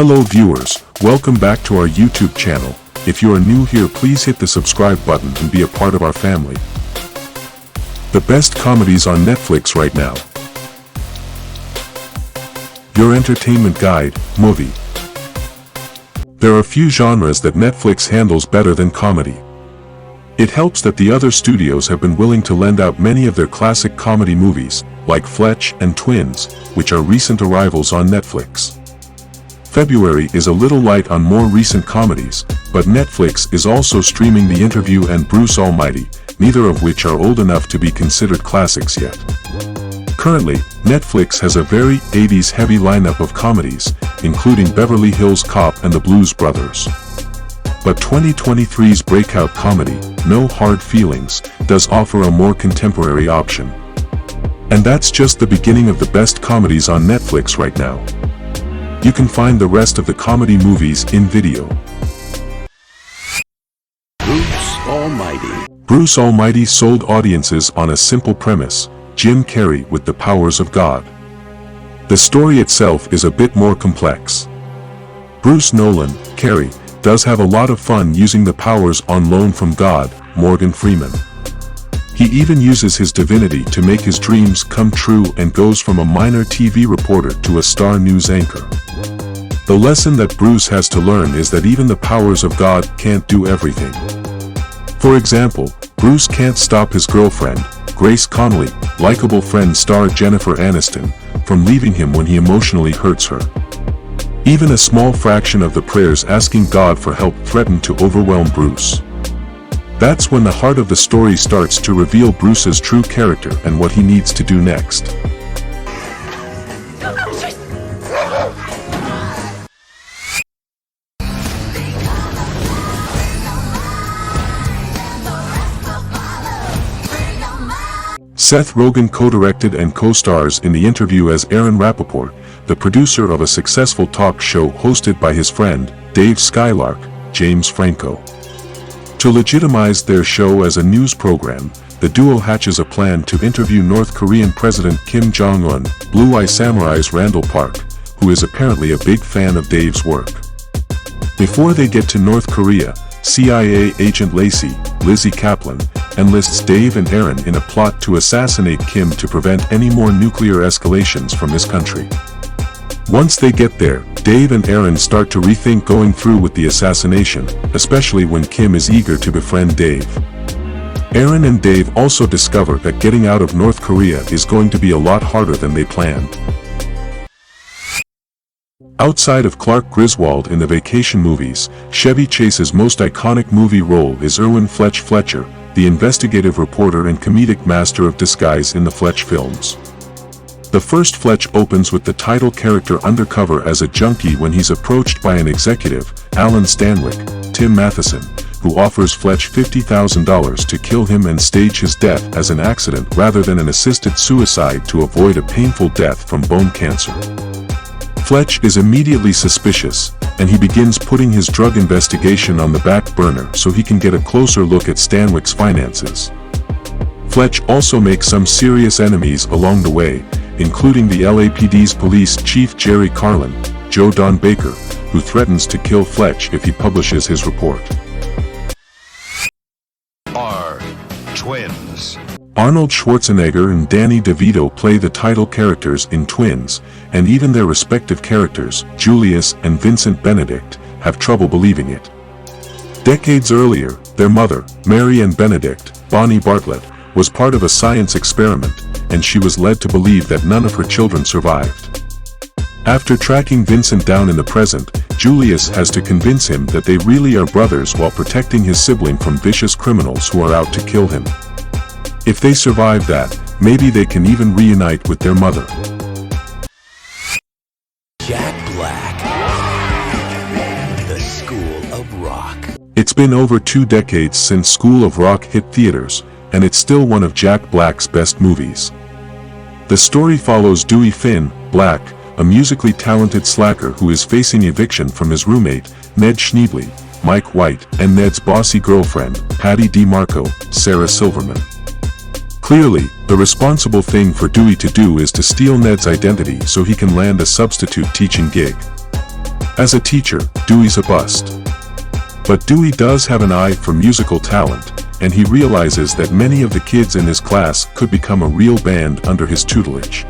Hello viewers, welcome back to our YouTube channel. If you are new here, please hit the subscribe button and be a part of our family. The best comedies on Netflix right now. Your entertainment guide, Moovi. There are few genres that Netflix handles better than comedy. It helps that the other studios have been willing to lend out many of their classic comedy movies, like Fletch and Twins, which are recent arrivals on Netflix. February is a little light on more recent comedies, but Netflix is also streaming The Interview and Bruce Almighty, neither of which are old enough to be considered classics yet. Currently, Netflix has a very 80s heavy lineup of comedies, including Beverly Hills Cop and the Blues Brothers. But 2023's breakout comedy, No Hard Feelings, does offer a more contemporary option. And that's just the beginning of the best comedies on Netflix right now. You can find the rest of the comedy movies in video. Bruce Almighty. Bruce Almighty sold audiences on a simple premise: Jim Carrey with the powers of God. The story itself is a bit more complex. Bruce Nolan, Carrey, does have a lot of fun using the powers on loan from God, Morgan Freeman. He even uses his divinity to make his dreams come true and goes from a minor TV reporter to a star news anchor. The lesson that Bruce has to learn is that even the powers of God can't do everything. For example, Bruce can't stop his girlfriend, Grace Connolly, likable friend star Jennifer Aniston, from leaving him when he emotionally hurts her. Even a small fraction of the prayers asking God for help threaten to overwhelm Bruce. That's when the heart of the story starts to reveal Bruce's true character and what he needs to do next. Seth Rogen co-directed and co-stars in The Interview as Aaron Rappaport, the producer of a successful talk show hosted by his friend, Dave Skylark, James Franco. To legitimize their show as a news program, the duo hatches a plan to interview North Korean President Kim Jong-un, Blue Eye Samurai's Randall Park, who is apparently a big fan of Dave's work. Before they get to North Korea, CIA agent Lizzie Kaplan, enlists Dave and Aaron in a plot to assassinate Kim to prevent any more nuclear escalations from his country. Once they get there, Dave and Aaron start to rethink going through with the assassination, especially when Kim is eager to befriend Dave. Aaron and Dave also discover that getting out of North Korea is going to be a lot harder than they planned. Outside of Clark Griswold in the Vacation movies, Chevy Chase's most iconic movie role is Irwin Fletcher, the investigative reporter and comedic master of disguise in the Fletch films. The first Fletch opens with the title character undercover as a junkie when he's approached by an executive, Alan Stanwyck, Tim Matheson, who offers Fletch $50,000 to kill him and stage his death as an accident rather than an assisted suicide to avoid a painful death from bone cancer. Fletch is immediately suspicious, and he begins putting his drug investigation on the back burner so he can get a closer look at Stanwyck's finances. Fletch also makes some serious enemies along the way, including the LAPD's police chief Jerry Carlin, Joe Don Baker, who threatens to kill Fletch if he publishes his report. Twins. Arnold Schwarzenegger and Danny DeVito play the title characters in Twins, and even their respective characters, Julius and Vincent Benedict, have trouble believing it. Decades earlier, their mother, Mary Ann Benedict, Bonnie Bartlett, was part of a science experiment, and she was led to believe that none of her children survived. After tracking Vincent down in the present, Julius has to convince him that they really are brothers while protecting his sibling from vicious criminals who are out to kill him. If they survive that, maybe they can even reunite with their mother. Jack Black. The School of Rock. It's been over 2 decades since School of Rock hit theaters, and it's still one of Jack Black's best movies. The story follows Dewey Finn, Black, a musically talented slacker who is facing eviction from his roommate, Ned Schneebly, Mike White, and Ned's bossy girlfriend, Patty DeMarco, Sarah Silverman. Clearly, the responsible thing for Dewey to do is to steal Ned's identity so he can land a substitute teaching gig. As a teacher, Dewey's a bust. But Dewey does have an eye for musical talent, and he realizes that many of the kids in his class could become a real band under his tutelage.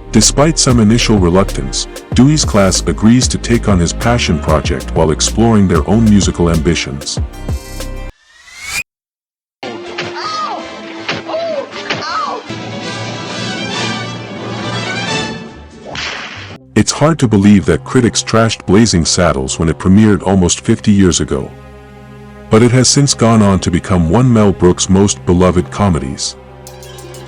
Despite some initial reluctance, Dewey's class agrees to take on his passion project while exploring their own musical ambitions. It's hard to believe that critics trashed Blazing Saddles when it premiered almost 50 years ago. But it has since gone on to become one Mel Brooks' most beloved comedies.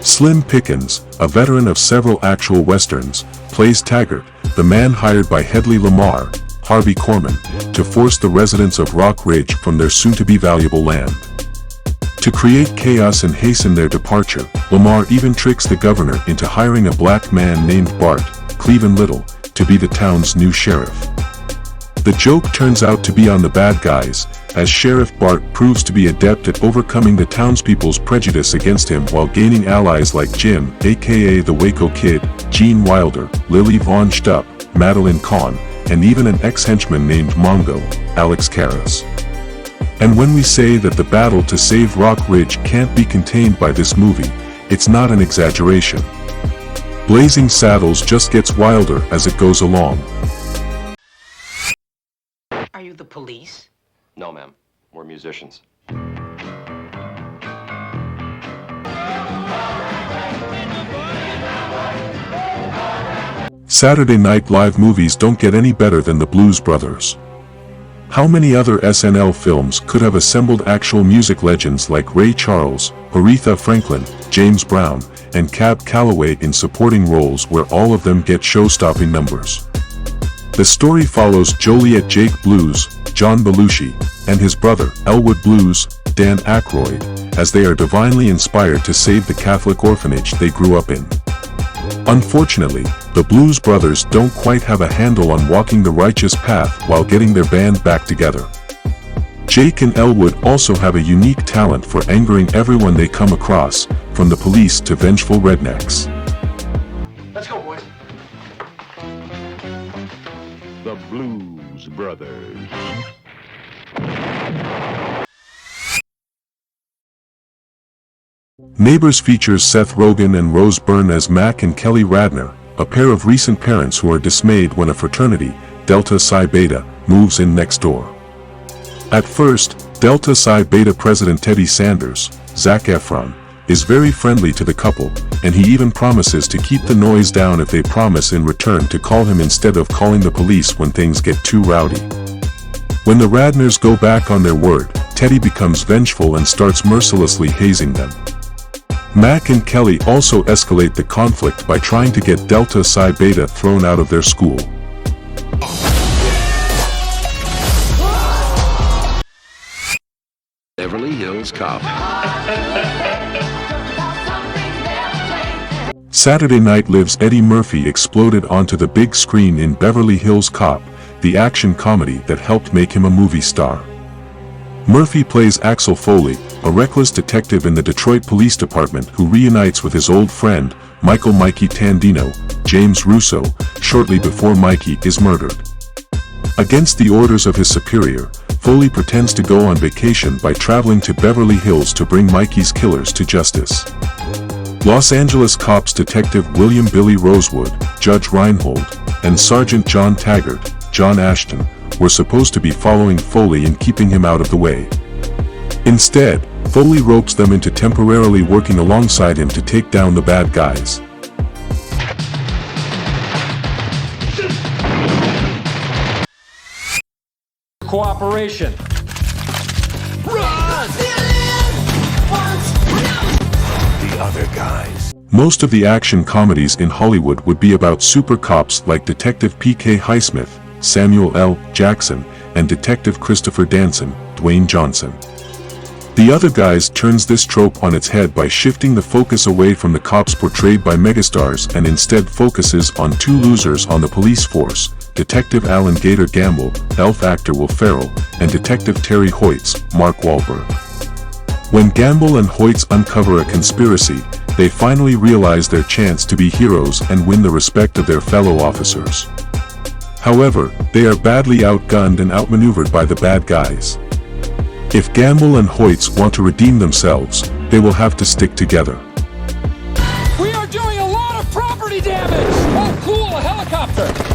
Slim Pickens, a veteran of several actual westerns, plays Taggart, the man hired by Hedley Lamar, Harvey Korman, to force the residents of Rock Ridge from their soon-to-be valuable land. To create chaos and hasten their departure, Lamar even tricks the governor into hiring a black man named Bart, Cleveland Little, to be the town's new sheriff. The joke turns out to be on the bad guys, as Sheriff Bart proves to be adept at overcoming the townspeople's prejudice against him while gaining allies like Jim, aka the Waco Kid, Gene Wilder, Lily Von Stupp, Madeline Kahn, and even an ex-henchman named Mongo, Alex Karras. And when we say that the battle to save Rock Ridge can't be contained by this movie, it's not an exaggeration. Blazing Saddles just gets wilder as it goes along. Are you the police? No, ma'am. We're musicians. Saturday Night Live movies don't get any better than the Blues Brothers. How many other SNL films could have assembled actual music legends like Ray Charles, Aretha Franklin, James Brown, and Cab Calloway in supporting roles where all of them get show-stopping numbers? The story follows Joliet Jake Blues, John Belushi, and his brother, Elwood Blues, Dan Aykroyd, as they are divinely inspired to save the Catholic orphanage they grew up in. Unfortunately, the Blues Brothers don't quite have a handle on walking the righteous path while getting their band back together. Jake and Elwood also have a unique talent for angering everyone they come across, from the police to vengeful rednecks. Let's go, boys. The Blues Brothers. Neighbors features Seth Rogen and Rose Byrne as Mac and Kelly Radner, a pair of recent parents who are dismayed when a fraternity, Delta Psi Beta, moves in next door. At first, Delta Psi Beta President Teddy Sanders, Zac Efron, is very friendly to the couple, and he even promises to keep the noise down if they promise in return to call him instead of calling the police when things get too rowdy. When the Radners go back on their word, Teddy becomes vengeful and starts mercilessly hazing them. Mac and Kelly also escalate the conflict by trying to get Delta Psi Beta thrown out of their school. Beverly Hills Cop. Saturday Night Live's Eddie Murphy exploded onto the big screen in Beverly Hills Cop, the action comedy that helped make him a movie star. Murphy plays Axel Foley, a reckless detective in the Detroit Police Department who reunites with his old friend, Michael Mikey Tandino, James Russo, shortly before Mikey is murdered. Against the orders of his superior, Foley pretends to go on vacation by traveling to Beverly Hills to bring Mikey's killers to justice. Los Angeles cops Detective William Billy Rosewood, Judge Reinhold, and Sergeant John Taggart, John Ashton, were supposed to be following Foley and keeping him out of the way. Instead, Foley ropes them into temporarily working alongside him to take down the bad guys. Cooperation. The other guys. Most of the action comedies in Hollywood would be about super cops like Detective P.K. Highsmith, Samuel L. Jackson, and Detective Christopher Danson, Dwayne Johnson. The Other Guys turns this trope on its head by shifting the focus away from the cops portrayed by megastars and instead focuses on two losers on the police force, Detective Alan Gator Gamble, elf actor Will Ferrell, and Detective Terry Hoyts, Mark Wahlberg. When Gamble and Hoyts uncover a conspiracy, they finally realize their chance to be heroes and win the respect of their fellow officers. However, they are badly outgunned and outmaneuvered by the bad guys. If Gamble and Hoyts want to redeem themselves, they will have to stick together. We are doing a lot of property damage! Oh, cool, a helicopter!